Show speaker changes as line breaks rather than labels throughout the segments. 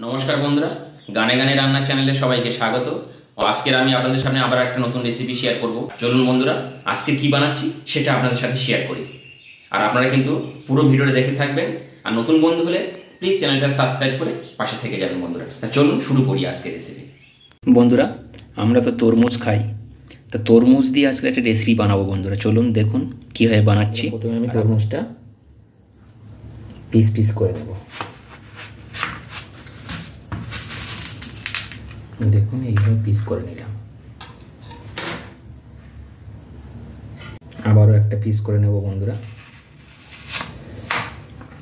নমস্কার বন্ধুরা, গানে গানে রান্না চ্যানেলে সবাইকে স্বাগত। আজকের আমি আপনাদের সামনে আবার একটা নতুন রেসিপি শেয়ার করব। চলুন বন্ধুরা, আজকে কি বানাচ্ছি সেটা আপনাদের সাথে শেয়ার করি। আর আপনারা কিন্তু পুরো ভিডিওটা দেখে থাকবেন। আর নতুন বন্ধু হলে প্লিজ চ্যানেলটা সাবস্ক্রাইব করে পাশে থেকে যাবেন বন্ধুরা। চলুন শুরু করি আজকের রেসিপি। বন্ধুরা, আমরা তো তরমুজ খাই, তা তরমুজ দিয়ে আজকে একটা রেসিপি বানাবো বন্ধুরা। চলুন দেখুন কীভাবে বানাচ্ছি। প্রথমে আমি তরমুজটা পিস পিস করে নেব। দেখুন এইভাবে পিস করে নিলাম। আবারও একটা পিস করে নেব বন্ধুরা।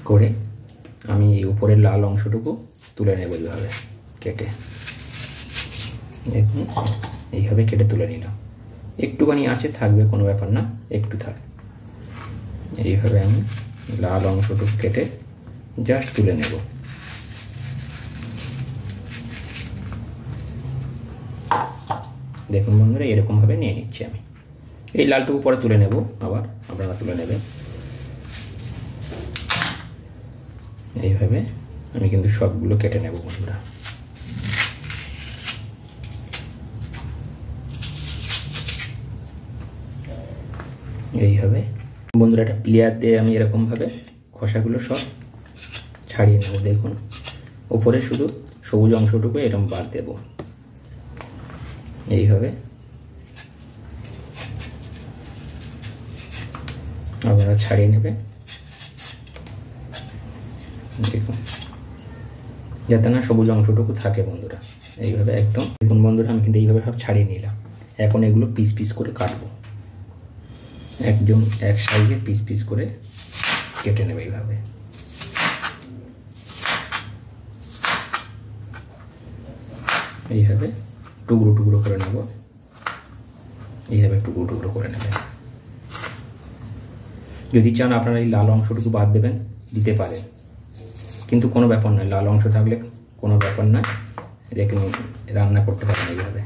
করে আমি এই উপরের লাল অংশটুকু তুলে নেব এইভাবে কেটে। দেখুন এইভাবে কেটে তুলে নিলাম। একটুখানি আছে, থাকবে, কোনো ব্যাপার না, একটু থাক। এইভাবে আমি লাল অংশটুকু কেটে জাস্ট তুলে নেব। দেখুন বন্ধুরা, এরকমভাবে নিয়ে নিচ্ছি আমি। এই লালটুকু পরে তুলে নেব, আবার আপনারা তুলে নেবেন। এইভাবে আমি কিন্তু সবগুলো কেটে নেব বন্ধুরা। এইভাবে বন্ধুরা একটা প্লেয়ার দিয়ে আমি এরকমভাবে খোসাগুলো সব ছাড়িয়ে নেব। দেখুন উপরে শুধু সবুজ অংশটুকু এরকম বাদ দেব। এইভাবে আপনারা ছাড়িয়ে নেবেন। দেখুন যাতে না সবুজ অংশটুকু থাকে বন্ধুরা। এইভাবে একদম দেখুন বন্ধুরা, আমি কিন্তু এইভাবে সব ছাড়িয়ে নিলাম। এখন এগুলো পিস পিস করে কাটবো। একদম এক সাইজে পিস পিস করে কেটে নেবে এইভাবে। এইভাবে টুকরো টুকরো করে নেব। এইভাবে টুকরো টুকরো করে নেবেন। যদি চান আপনারা এই লাল অংশটুকু বাদ দেবেন, দিতে পারেন, কিন্তু কোনো ব্যাপার নয়। লাল অংশ থাকলে কোনো ব্যাপার নয়, রেখে রান্না করতে পারেন। এইভাবে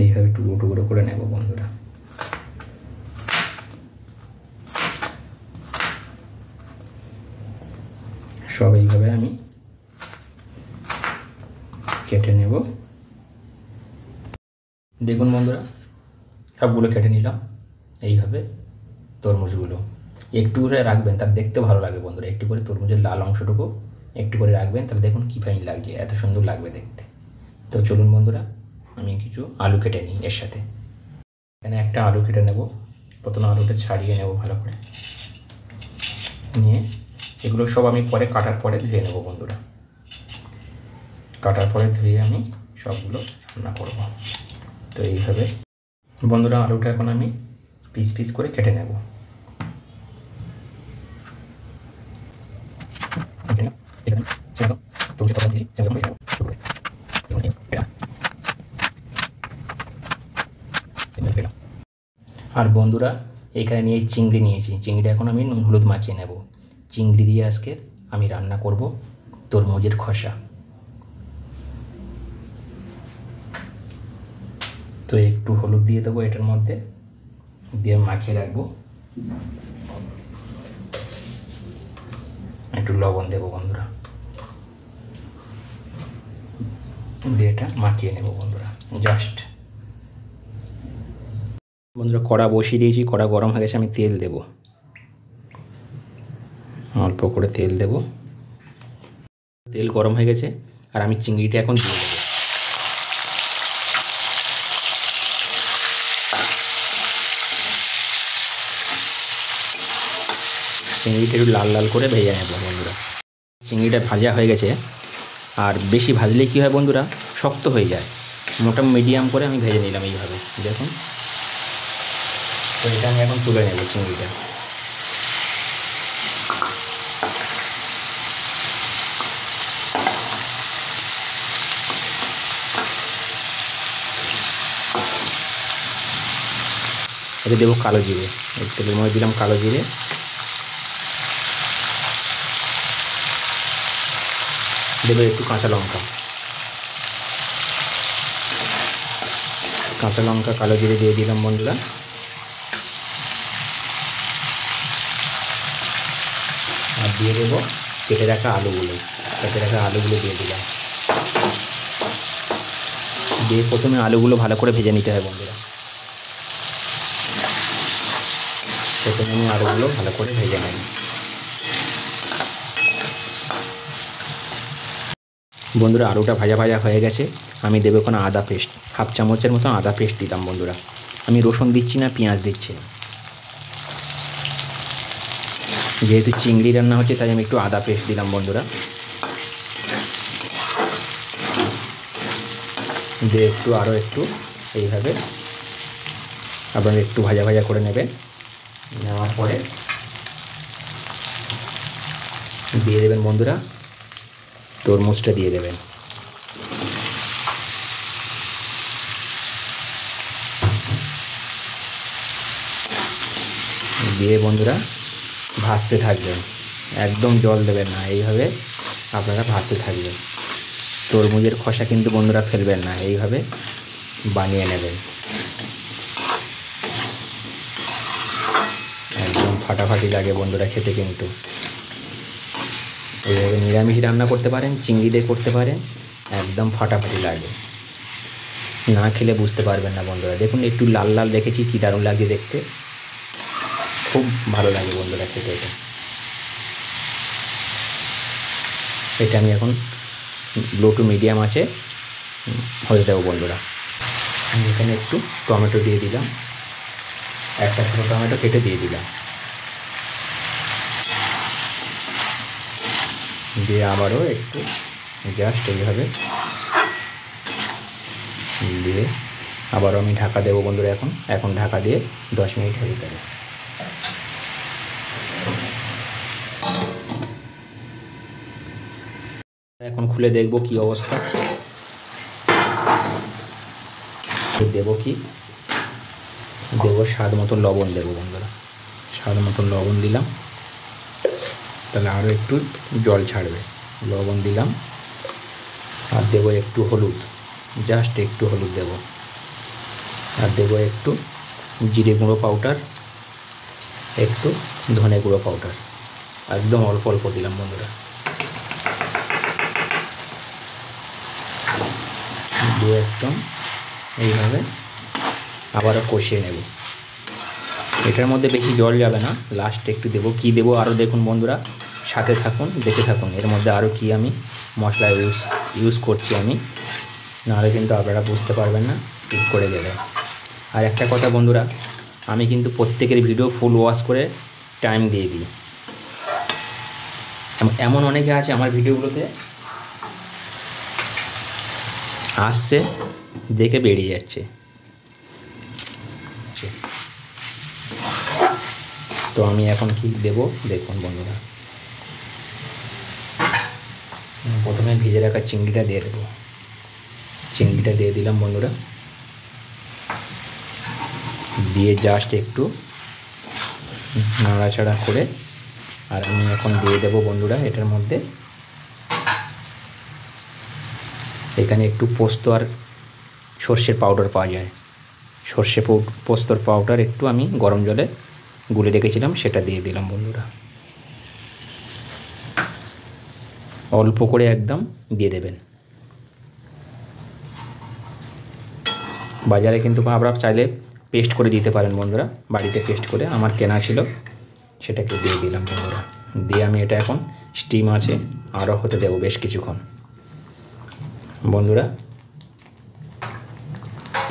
এইভাবে টুকরো টুকরো করে নেব বন্ধুরা। সব এইভাবে আমি কেটে নেব। দেখুন বন্ধুরা, সবগুলো কেটে নিলাম। এইভাবে তরমুজগুলো একটু করে রাখবেন, তার দেখতে ভালো লাগে বন্ধুরা। একটু করে তরমুজের লাল অংশটুকু একটু করে রাখবেন, তাহলে দেখুন কী ফাইন লাগছে, এত সুন্দর লাগবে দেখতে। তো চলুন বন্ধুরা, আমি কিছু আলু কেটে নিই এর সাথে। এখানে একটা আলু কেটে নেব। প্রথমে আলুটা ছাড়িয়ে নেব ভালো করে নিয়ে। এগুলো সব আমি পরে কাটার পরে ধুয়ে নেব বন্ধুরা। কাটার পরে ধুয়ে আমি সবগুলো রান্না করব। তো এইভাবে বন্ধুরা আলুটা এখন আমি পিস পিস করে কেটে নেব। আর বন্ধুরা এখানে নিয়ে চিংড়ি নিয়েছি। চিংড়ি এখন আমি নুন হলুদ মাখিয়ে নেব। চিংড়ি দিয়ে আজকে আমি রান্না করব তরমুজের খোসা। তো একটু হলুদ দিয়ে দেবো এটার মধ্যে, দিয়ে মাখিয়ে রাখবো। একটু লবণ দেবো বন্ধুরা, দিয়ে এটা মাখিয়ে নেব বন্ধুরা। জাস্ট বন্ধুরা কড়া বসিয়ে দিয়েছি, কড়া গরম হয়ে গেছে। আমি তেল দেব, অল্প করে তেল দেব। তেল গরম হয়ে গেছে আর আমি চিংড়িটা এখন দিয়ে দেবো। চিংড়িটা একটু লাল লাল করে ভেজে নেব বন্ধুরা। চিংড়িটা ভাজা হয়ে গেছে। আর বেশি ভাজলে কী হয় বন্ধুরা, শক্ত হয়ে যায়। মোটামুটি মিডিয়াম করে আমি ভেজে নিলাম এইভাবে, দেখুন। তো এটা আমি এখন তুলে নেব চিংড়িটা। এতে দেবো কালো জিরে। তেলের মধ্যে দিলাম কালো জিরে। দেবো একটু কাঁচা লঙ্কা। কাঁচা লঙ্কা কালো জিরে দিয়ে দিলাম বন্ধুরা। আর দিয়ে দেবো
কেটে রাখা আলুগুলো দিয়ে দিলাম। দিয়ে প্রথমে আলুগুলো ভালো করে ভেজে নিতে হয় বন্ধুরা। প্রথমে আমি আলুগুলো ভালো করে ভেজে নেব। বন্ধুরা আলুটা ভাজা হয়ে গেছে। আমি দেবো কোনো আদা পেস্ট, হাফ চামচের মতো আদা পেস্ট দিলাম বন্ধুরা। আমি রসুন দিচ্ছি না, পেঁয়াজ দিচ্ছি না। যেহেতু চিংড়ি রান্না হচ্ছে তাই আমি একটু আদা পেস্ট দিলাম বন্ধুরা। দিয়ে আরও একটু এইভাবে আপনারা একটু ভাজা করে নেবেন। নেওয়ার পরে দিয়ে দেবেন বন্ধুরা তরমুজটা দিয়ে দেবেন। দিয়ে বন্ধুরা ভাজতে থাকবেন, একদম জল দেবেন না, এইভাবে আপনারা ভাজতে থাকবেন। তরমুজের খোসা কিন্তু বন্ধুরা ফেলবেন না, এইভাবে বানিয়ে নেবেন। একদম ফাটাফাটি লাগে বন্ধুরা খেতে। কিন্তু এইভাবে নিরামিষ রান্না করতে পারেন, চিংড়ি দিয়ে করতে পারেন, একদম ফাটাফাটি লাগে। না খেলে বুঝতে পারবেন না বন্ধুরা। দেখুন একটু লাল লাল রেখেছি, কী দারুণ লাগে দেখতে, খুব ভালো লাগে বন্ধুরা খেতে। এটা আমি এখন লো টু মিডিয়াম আছে হয়ে দেবো বন্ধুরা। আমি এখানে একটু টমেটো দিয়ে দিলাম, একটা ছোটো টমেটো কেটে দিয়ে দিলাম। দিয়ে আবারও একটু জাস্ট এইভাবে দিয়ে আবারও আমি ঢাকা দেবো বন্ধুরা। এখন ঢাকা দিয়ে 10 মিনিট হয়ে যাবে। এখন খুলে দেখব কি অবস্থা। দেবো স্বাদ মতো লবণ দেবো বন্ধুরা। স্বাদ মতো লবণ দিলাম, তাহলে আরও একটু জল ছাড়বে। লবণ দিলাম, আর দেবো একটু হলুদ, জাস্ট একটু হলুদ দেবো। আর দেবো একটু জিরে গুঁড়ো পাউডার, একটু ধনে গুঁড়ো পাউডার, একদম অল্প অল্প দিলাম বন্ধুরা। দিয়ে একদম এইভাবে আবারও কষিয়ে নেব। এটার মধ্যে বেশি জল যাবে না, লাস্টে একটু দেবো। কী দেবো আরও দেখুন বন্ধুরা, সাথে থাকুন, দেখে থাকুন। এর মধ্যে আরও কি আমি মশলা ইউজ করছি আমি, নাহলে কিন্তু আপনারা বুঝতে পারবেন না স্কিপ করে গেলে। আর একটা কথা বন্ধুরা, আমি কিন্তু প্রত্যেকের ভিডিও ফুল ওয়াচ করে টাইম দিয়ে দিই। এমন অনেকে আছে আমার ভিডিওগুলোতে আসছে, দেখে বেরিয়ে যাচ্ছে। তো আমি এখন কি দেব দেখুন বন্ধুরা। প্রথমে ভিজে রাখা চিংড়িটা দিয়ে দেবো। চিংড়িটা দিয়ে দিলাম বন্ধুরা। দিয়ে জাস্ট একটু নাড়াচাড়া করে, আর আমি এখন দিয়ে দেবো বন্ধুরা এটার মধ্যে এখানে একটু পোস্ত আর সর্ষের পাউডার পাওয়া যায়। পোস্তর পাউডার একটু আমি গরম জলে গুলে রেখেছিলাম, সেটা দিয়ে দিলাম বন্ধুরা। অল্প করে একদম দিয়ে দেবেন। বাজারে কিন্তু আপনারা চাইলে পেস্ট করে দিতে পারেন বন্ধুরা, বাড়িতে পেস্ট করে আমার কেনা ছিল, সেটাকে দিয়ে দিলাম বন্ধুরা। দিয়ে আমি এটা এখন স্টিম আছে আরও হতে দেবো বেশ কিছুক্ষণ বন্ধুরা।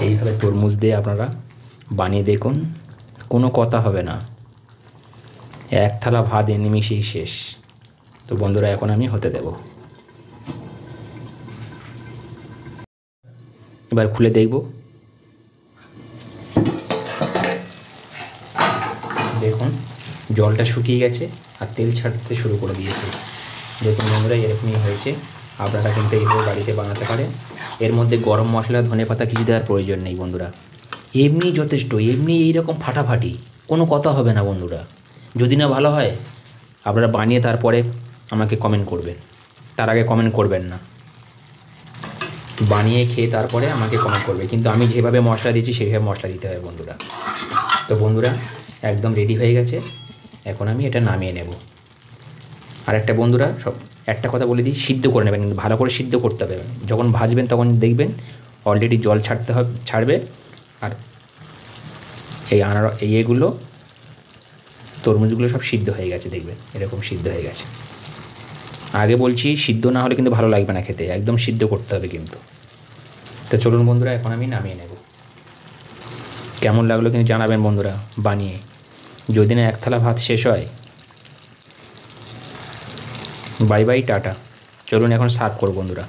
এইভাবে তরমুজ দিয়ে আপনারা বানিয়ে দেখুন, কোনো কথা হবে না, এক থালা ভাত নিমিশেই শেষ। তো বন্ধুরা এখন আমি হতে দেব। এবার খুলে দেখব। দেখুন জলটা শুকিয়ে গেছে আর তেল ছাড়তে শুরু করে দিয়েছে। দেখুন বন্ধুরা এরকমই হয়েছে। আপনারা কিন্তু এইভাবে বাড়িতে বানাতে পারেন। এর মধ্যে গরম মশলা, ধনেপাতা কিছু দেওয়ার প্রয়োজন নেই বন্ধুরা, এমনি যথেষ্ট। এমনি এইরকম ফাটাফাটি, কোনো কথা হবে না বন্ধুরা। যদি না ভালো হয় আপনারা বানিয়ে তারপরে আমাকে কমেন্ট করবেন, তার আগে কমেন্ট করবেন না। বানিয়ে খেয়ে তারপরে আমাকে কমেন্ট করবে, কিন্তু আমি যেভাবে মশলা দিচ্ছি সেইভাবে মশলা দিতে হবে বন্ধুরা। তো বন্ধুরা একদম রেডি হয়ে গেছে। এখন আমি এটা নামিয়ে নেব। আর একটা বন্ধুরা সব একটা কথা বলে দিই, সিদ্ধ করে নেবেন, কিন্তু ভালো করে সিদ্ধ করতে হবে। যখন ভাজবেন তখন দেখবেন অলরেডি জল ছাড়বে। আর এই এগুলো তরমুজগুলো সব সিদ্ধ হয়ে গেছে, দেখবেন এরকম সিদ্ধ হয়ে গেছে। আগে বলছি সিদ্ধ না হলে কিন্তু ভালো লাগবে না খেতে, একদম সিদ্ধ করতে হবে কিন্তু। তো চলুন বন্ধুরা, এখন আমি নামিয়ে নেব। কেমন লাগলো কিন্তু জানাবেন বন্ধুরা বানিয়ে। যদি না এক থালা ভাত শেষ হয়। Bye bye, tata. চলুন এখন সার্ভ করব বন্ধুরা।